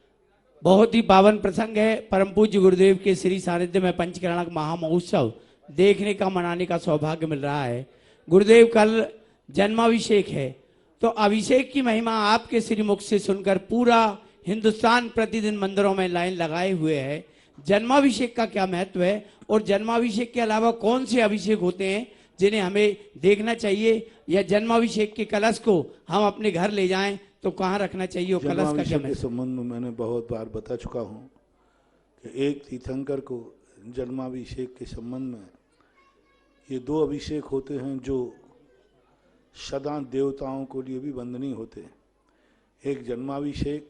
बहुत ही पावन प्रसंग है। परम पूज्य गुरुदेव के श्री सानिध्य में पंचकल्याणक महामहोत्सव देखने का, मनाने का सौभाग्य मिल रहा है। गुरुदेव कल जन्माभिषेक है, तो अभिषेक की महिमा आपके श्री मुख से सुनकर पूरा हिंदुस्तान प्रतिदिन मंदिरों में लाइन लगाए हुए है। जन्माभिषेक का क्या महत्व है और जन्माभिषेक के अलावा कौन से अभिषेक होते हैं जिन्हें हमें देखना चाहिए, या जन्माभिषेक के कलश को हम अपने घर ले जाएं तो कहाँ रखना चाहिए, और कलश का क्या महत्व? के संबंध में मैंने बहुत बार बता चुका हूँ कि एक तीर्थंकर को जन्माभिषेक के संबंध में ये 2 अभिषेक होते हैं जो सदा देवताओं के लिए भी वंदनीय होते हैं, एक जन्माभिषेक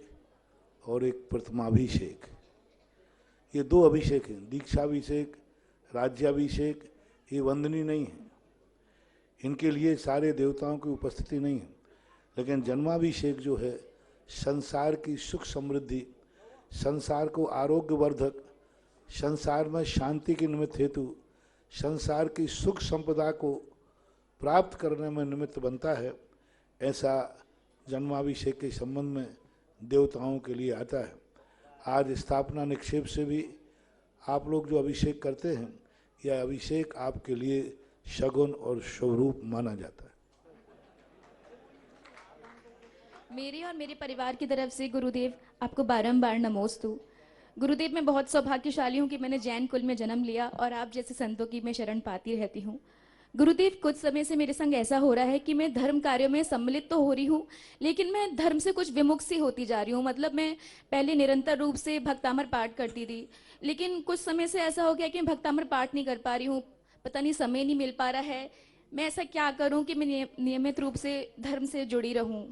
और एक प्रथमाभिषेक। ये 2 अभिषेक हैं, दीक्षाभिषेक, राज्याभिषेक, ये वंदनीय नहीं है, इनके लिए सारे देवताओं की उपस्थिति नहीं है। लेकिन जन्माभिषेक जो है संसार की सुख समृद्धि, संसार को आरोग्यवर्धक, संसार में शांति के निमित्त हेतु, संसार की सुख संपदा को प्राप्त करने में निमित्त बनता है। ऐसा जन्माभिषेक के संबंध में देवताओं के लिए आता है। आज स्थापना निक्षेप से भी आप लोग जो अभिषेक करते हैं, यह अभिषेक आपके लिए शगुन और शुभ रूप माना जाता है। मेरी और मेरे परिवार की तरफ से गुरुदेव आपको बारंबार नमोस्तु। गुरुदेव, मैं बहुत सौभाग्यशाली हूँ कि मैंने जैन कुल में जन्म लिया और आप जैसे संतों की मैं शरण पाती रहती हूँ। गुरुदेव, कुछ समय से मेरे संग ऐसा हो रहा है कि मैं धर्म कार्यों में सम्मिलित तो हो रही हूँ, लेकिन मैं धर्म से कुछ विमुख सी होती जा रही हूँ। मतलब मैं पहले निरंतर रूप से भक्तामर पाठ करती थी, लेकिन कुछ समय से ऐसा हो गया कि मैं भक्तामर पाठ नहीं कर पा रही हूँ, पता नहीं समय नहीं मिल पा रहा है। मैं ऐसा क्या करूँ कि मैं नियमित रूप से धर्म से जुड़ी रहूँ?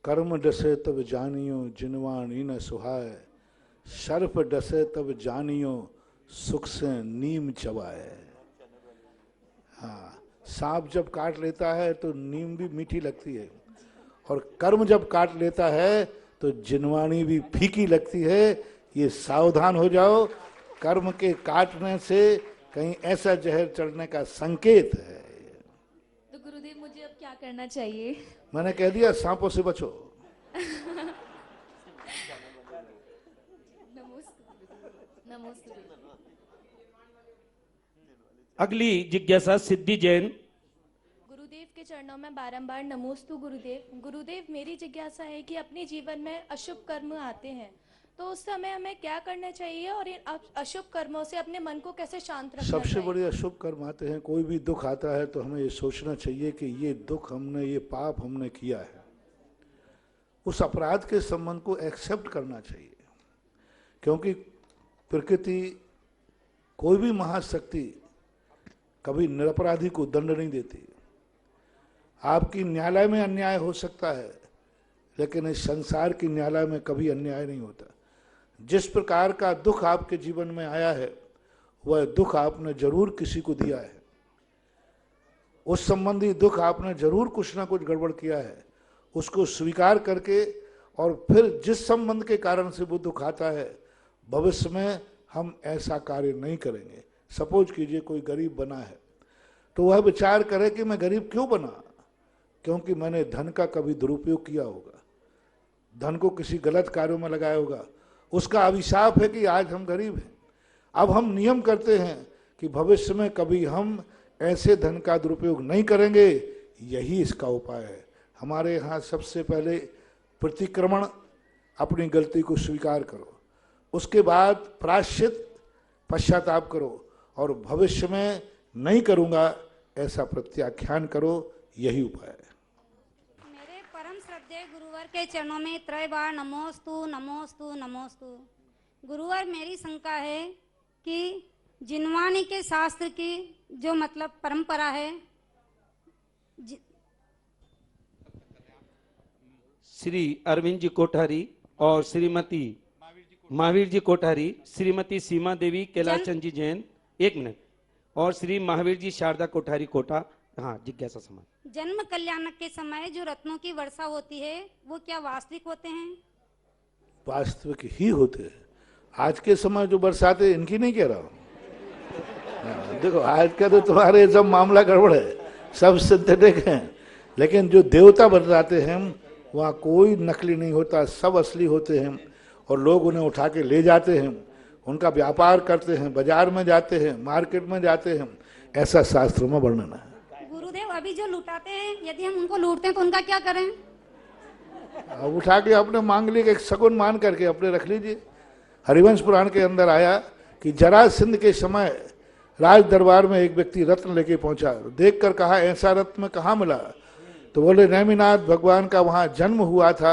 कर्म डसे तब जानियो जिनवानी न सुहाए, सर्प डसे तब जानियो सुख से नीम चबाए। हाँ, सांप जब काट लेता है तो नीम भी मीठी लगती है, और कर्म जब काट लेता है तो जिनवानी भी फीकी लगती है। ये सावधान हो जाओ, कर्म के काटने से कहीं ऐसा जहर चढ़ने का संकेत है। तो गुरुदेव, मुझे अब क्या करना चाहिए? मैंने कह दिया, सांपों से बचो। अगली जिज्ञासा सिद्धि जैन। गुरुदेव के चरणों में बारंबार नमोस्तु गुरुदेव। गुरुदेव, मेरी जिज्ञासा है कि अपने जीवन में अशुभ कर्म आते हैं तो उस समय हमें क्या करना चाहिए और इन अशुभ कर्मों से अपने मन को कैसे शांत रखना सबसे चाहिए? बड़े अशुभ कर्म आते हैं, कोई भी दुख आता है तो हमें ये सोचना चाहिए कि ये दुख हमने, ये पाप हमने किया है, उस अपराध के संबंध को एक्सेप्ट करना चाहिए। क्योंकि प्रकृति, कोई भी महाशक्ति कभी निरपराधी को दंड नहीं देती। आपकी न्यायालय में अन्याय हो सकता है, लेकिन इस संसार की न्यायालय में कभी अन्याय नहीं होता। जिस प्रकार का दुख आपके जीवन में आया है, वह दुख आपने जरूर किसी को दिया है, उस संबंधी दुख आपने जरूर कुछ ना कुछ गड़बड़ किया है। उसको स्वीकार करके और फिर जिस संबंध के कारण से वो दुख आता है, भविष्य में हम ऐसा कार्य नहीं करेंगे। सपोज कीजिए कोई गरीब बना है, तो वह विचार करे कि मैं गरीब क्यों बना, क्योंकि मैंने धन का कभी दुरुपयोग किया होगा, धन को किसी गलत कार्यों में लगाया होगा। उसका अभिशाप है कि आज हम गरीब हैं। अब हम नियम करते हैं कि भविष्य में कभी हम ऐसे धन का दुरुपयोग नहीं करेंगे, यही इसका उपाय है। हमारे यहाँ सबसे पहले प्रतिक्रमण, अपनी गलती को स्वीकार करो, उसके बाद प्रायश्चित, पश्चाताप करो, और भविष्य में नहीं करूँगा ऐसा प्रत्याख्यान करो, यही उपाय है। मेरे परम श्रद्धेय गुरुवर के चरणों में त्रय बार नमोस्तु नमोस्तु नमोस्तु। गुरुवर, मेरी शंका है कि जिनवानी के शास्त्र की जो मतलब परंपरा है, श्री अरविंद जी कोठारी और श्रीमती महावीर जी कोठारी, श्रीमती सीमा देवी कैलाश चंद जी जैन, 1 मिनट, और श्री महावीर जी शारदा कोठारी कोटा। हाँ, जिज्ञासा समाज। जन्म कल्याणक के समय जो रत्नों की वर्षा होती है वो क्या वास्तविक होते हैं? वास्तविक ही होते हैं। आज के समय जो बरसाते, इनकी नहीं कह रहा हूँ। देखो, आज का तो तुम्हारे सब मामला गड़बड़ है, सब सिंथेटिक हैं, लेकिन जो देवता बरसाते हैं वहाँ कोई नकली नहीं होता, सब असली होते हैं, और लोग उन्हें उठा के ले जाते हैं, उनका व्यापार करते हैं, बाजार में जाते हैं, मार्केट में जाते हैं, ऐसा शास्त्रों में वर्णन है। गुरुदेव, अभी जो लुटाते हैं, यदि हम उनको लूटते हैं तो उनका क्या करें? अब उठा के अपने मांगलिक एक शगुन मान करके अपने रख लीजिए। हरिवंश पुराण के अंदर आया कि जरासंध के समय राज दरबार में एक व्यक्ति रत्न लेके पहुंचा, देखकर कहा ऐसा रत्न कहाँ मिला? तो बोले नेमिनाथ भगवान का वहाँ जन्म हुआ था,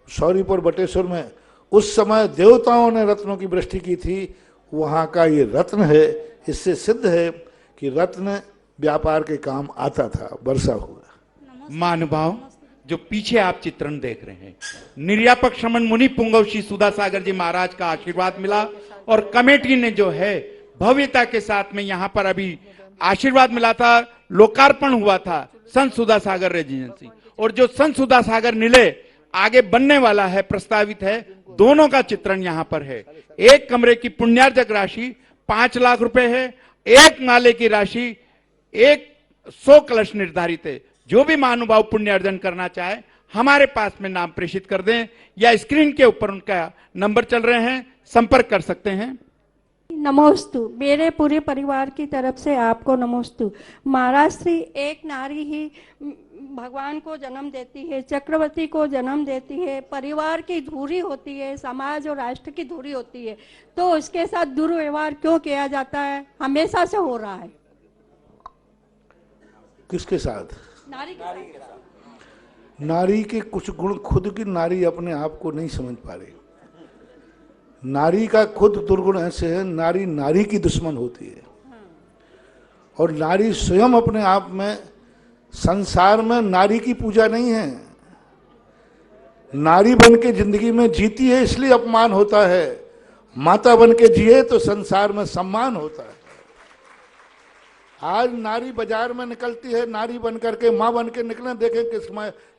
शौरीपुर बटेश्वर में। उस समय देवताओं ने रत्नों की वृष्टि की थी, वहाँ का ये रत्न है। इससे सिद्ध है कि रत्न व्यापार के काम आता था, वर्षा हुआ। महानुभाव, जो पीछे आप चित्रण देख रहे हैं, निर्यापक श्रमण मुनि पुंगव श्री सुधा सागर जी महाराज का आशीर्वाद मिला, और कमेटी ने जो है भव्यता के साथ में यहाँ पर अभी आशीर्वाद मिला था, लोकार्पण हुआ था संत सुधा सागर रेजिडेंसी, और जो संत सुधा सागर नीले आगे बनने वाला है, प्रस्तावित है, दोनों का चित्रण यहाँ पर है। एक कमरे की पुण्यार्जक राशि 5 लाख रुपए है, एक माले की राशि 100 कलश निर्धारित है। जो भी महानुभाव पुण्य अर्जन करना चाहे हमारे पास में नाम प्रेषित कर दें, या स्क्रीन के ऊपर उनका नंबर चल रहे हैं, संपर्क कर सकते हैं। नमोस्तु, मेरे पूरे परिवार की तरफ से आपको नमोस्तु। महाराज श्री, एक नारी ही भगवान को जन्म देती है, चक्रवर्ती को जन्म देती है, परिवार की धुरी होती है, समाज और राष्ट्र की धुरी होती है, तो उसके साथ दुर्व्यवहार क्यों किया जाता है? हमेशा से हो रहा है। किसके साथ? नारी के साथ। नारी के कुछ गुण खुद की नारी अपने आप को नहीं समझ पा रही। नारी का खुद दुर्गुण ऐसे है, नारी नारी की दुश्मन होती है, और नारी स्वयं अपने आप में संसार में नारी की पूजा नहीं है। नारी बन के जिंदगी में जीती है इसलिए अपमान होता है, माता बन के जिए तो संसार में सम्मान होता है। आज नारी बाजार में निकलती है, नारी बन करके माँ बन के निकले, देखें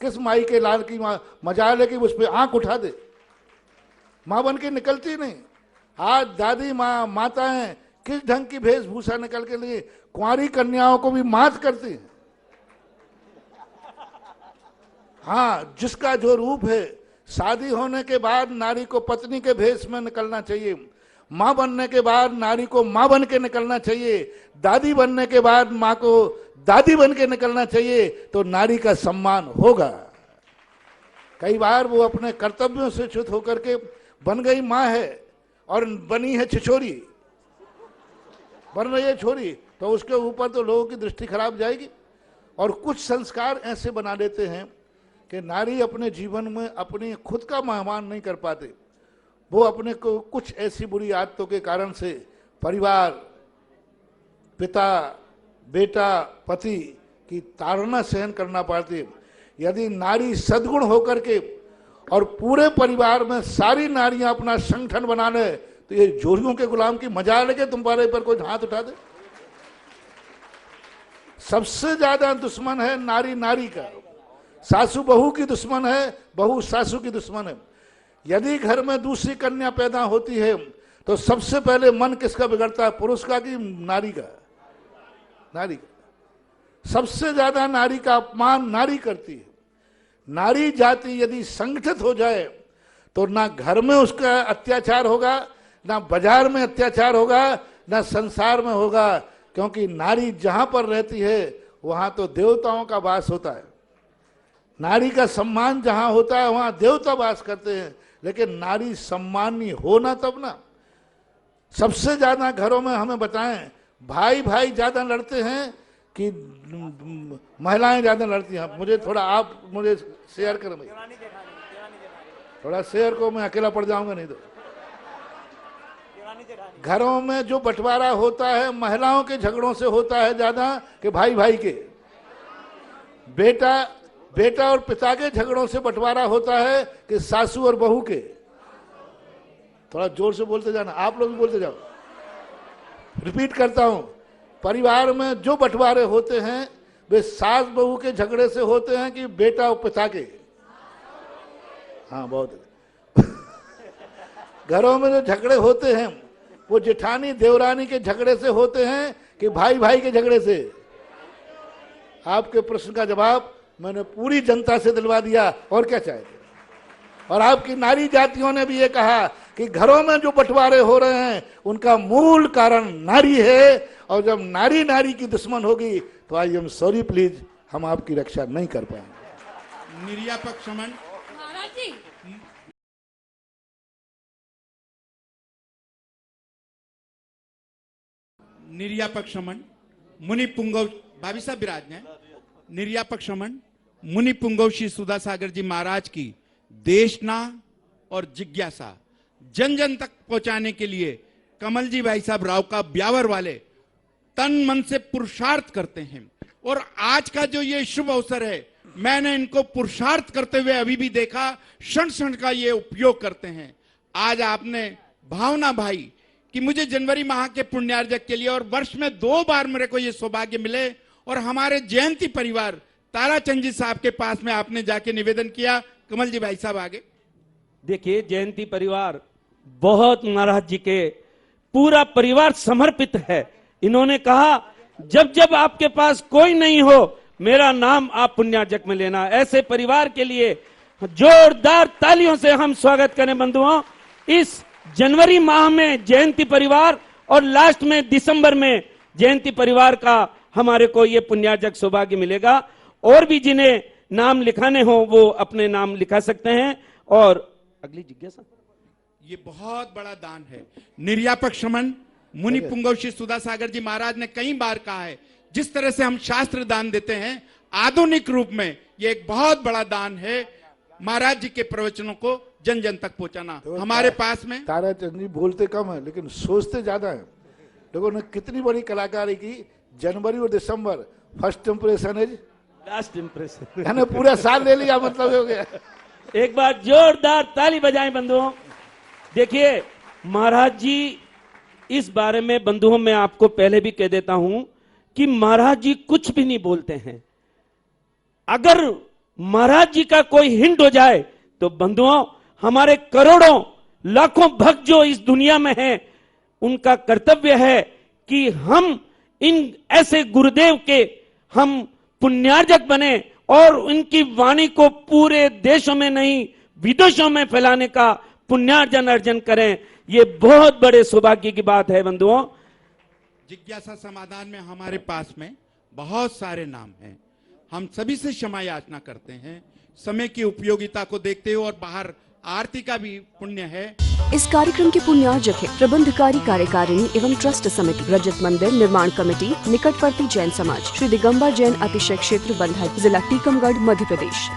किस माई के लाल की मजाल है कि उस पर आंख उठा दे। माँ बन के निकलती नहीं। आज दादी माँ माताएं किस ढंग की वेशभूषा निकल के लिए कुंवारी कन्याओं को भी मात करती हैं। हाँ, जिसका जो रूप है, शादी होने के बाद नारी को पत्नी के भेष में निकलना चाहिए, माँ बनने के बाद नारी को माँ बन के निकलना चाहिए, दादी बनने के बाद माँ को दादी बन के निकलना चाहिए, तो नारी का सम्मान होगा। कई बार वो अपने कर्तव्यों से च्युत होकर के बन गई माँ है और बनी है छिछोरी, बन रही है छोरी, तो उसके ऊपर तो लोगों की दृष्टि खराब जाएगी। और कुछ संस्कार ऐसे बना देते हैं कि नारी अपने जीवन में अपनी खुद का मेहमान नहीं कर पाते। वो अपने को कुछ ऐसी बुरी आदतों के कारण से परिवार, पिता, बेटा, पति की ताड़ना सहन करना पड़ती। यदि नारी सद्गुण होकर के और पूरे परिवार में सारी नारियां अपना संगठन बना ले, तो ये जोरियों के गुलाम की मजा लगे तुम्हारे पर कोई हाथ उठा दे। सबसे ज्यादा दुश्मन है नारी नारी का। सासू बहू की दुश्मन है, बहू सासू की दुश्मन है। यदि घर में दूसरी कन्या पैदा होती है तो सबसे पहले मन किसका बिगड़ता है? पुरुष का कि नारी का? नारी का। सबसे ज्यादा नारी का अपमान नारी करती है। नारी जाति यदि संगठित हो जाए तो ना घर में उसका अत्याचार होगा, ना बाजार में अत्याचार होगा, ना संसार में होगा, क्योंकि नारी जहां पर रहती है वहां तो देवताओं का वास होता है। नारी का सम्मान जहां होता है वहां देवता वास करते हैं। लेकिन नारी सम्मानी हो ना तब ना। सबसे ज्यादा घरों में हमें बताएं, भाई भाई ज्यादा लड़ते हैं कि महिलाएं ज्यादा लड़ती हैं? मुझे थोड़ा आप मुझे शेयर करें भाई, थोड़ा शेयर को, मैं अकेला पड़ जाऊंगा नहीं तो। घरों में जो बंटवारा होता है महिलाओं के झगड़ों से होता है ज्यादा कि भाई भाई के। बेटा और पिता के झगड़ों से बंटवारा होता है कि सासू और बहू के। थोड़ा जोर से बोलते जाना, आप लोग भी बोलते जाओ। रिपीट करता हूं, परिवार में जो बंटवारे होते हैं वे सास बहू के झगड़े से होते हैं कि बेटा और पिता के। हाँ, बहुत। घरों में जो झगड़े होते हैं वो जेठानी देवरानी के झगड़े से होते हैं कि भाई भाई के झगड़े से। आपके प्रश्न का जवाब मैंने पूरी जनता से दिलवा दिया, और क्या चाहते। और आपकी नारी जातियों ने भी ये कहा कि घरों में जो बंटवारे हो रहे हैं उनका मूल कारण नारी है, और जब नारी नारी की दुश्मन होगी तो आई एम सॉरी प्लीज, हम आपकी रक्षा नहीं कर पाएंगे। निर्यापक शमन महाराज जी, निर्यापक शमन मुनि पुंगव भाभी साहब विराज हैं। निर्यापक शमन मुनि पुंगव श्री सुधा सागर जी महाराज की देशना और जिज्ञासा जन जन तक पहुंचाने के लिए कमल जी भाई साहब राव का ब्यावर वाले तन मन से पुरुषार्थ करते हैं। और आज का जो ये शुभ अवसर है, मैंने इनको पुरुषार्थ करते हुए अभी भी देखा, क्षण क्षण का ये उपयोग करते हैं। आज आपने भावना भाई कि मुझे जनवरी माह के पुण्यार्जक के लिए और वर्ष में 2 बार मेरे को ये सौभाग्य मिले, और हमारे जयंती परिवार ताराचंद जी साहब के पास में आपने जाके निवेदन किया। कमल जी भाई साहब आगे। देखिए, जयंती परिवार बहुत महाराज जी के पूरा परिवार समर्पित है। इन्होंने कहा जब जब आपके पास कोई नहीं हो मेरा नाम आप पुण्यार्जक में लेना। ऐसे परिवार के लिए जोरदार तालियों से हम स्वागत करें बंधुओं। इस जनवरी माह में जयंती परिवार और लास्ट में दिसंबर में जयंती परिवार का हमारे को ये पुण्यार्जक सौभाग्य मिलेगा। और भी जिन्हें नाम लिखाने हो वो अपने नाम लिखा सकते हैं। और अगली जिज्ञासा, ये बहुत बड़ा दान है। निर्यापक शमन मुनि पुंगव श्री सुधा सागर जी महाराज ने कई बार कहा है, जिस तरह से हम शास्त्र दान देते हैं आधुनिक रूप में, ये एक बहुत बड़ा दान है महाराज जी के प्रवचनों को जन जन तक पहुंचाना। तो हमारे पास में ताराचंद जी बोलते कम है लेकिन सोचते ज्यादा है। लोगों ने कितनी बड़ी कलाकारी की। जनवरी और दिसंबर, first impression is last impression, यानी पूरा साल ले लिया, मतलब हो गया। एक बार जोरदार ताली बजाएं बंधुओं। देखिए महाराज जी, इस बारे में बंधुओं मैं आपको पहले भी कह देता हूं कि महाराज जी कुछ भी नहीं बोलते हैं। अगर महाराज जी का कोई हिंट हो जाए तो बंधुओं, हमारे करोड़ों लाखों भक्त जो इस दुनिया में हैं, उनका कर्तव्य है कि हम इन ऐसे गुरुदेव के हम पुण्यार्जक बने और उनकी वाणी को पूरे देशों में नहीं विदेशों में फैलाने का पुण्यार्जन अर्जन करें। ये बहुत बड़े सौभाग्य की बात है बंधुओं। जिज्ञासा समाधान में हमारे पास में बहुत सारे नाम हैं। हम सभी से क्षमा याचना करते हैं समय की उपयोगिता को देखते हुए, और बाहर आरती का भी पुण्य है। इस कार्यक्रम के पुण्यार्जक है प्रबंधकारी कार्यकारिणी एवं ट्रस्ट समिति, रजत मंदिर निर्माण कमेटी, निकटवर्ती जैन समाज, श्री दिगंबर जैन अतिशय क्षेत्र बंधर, जिला टीकमगढ़, मध्य प्रदेश।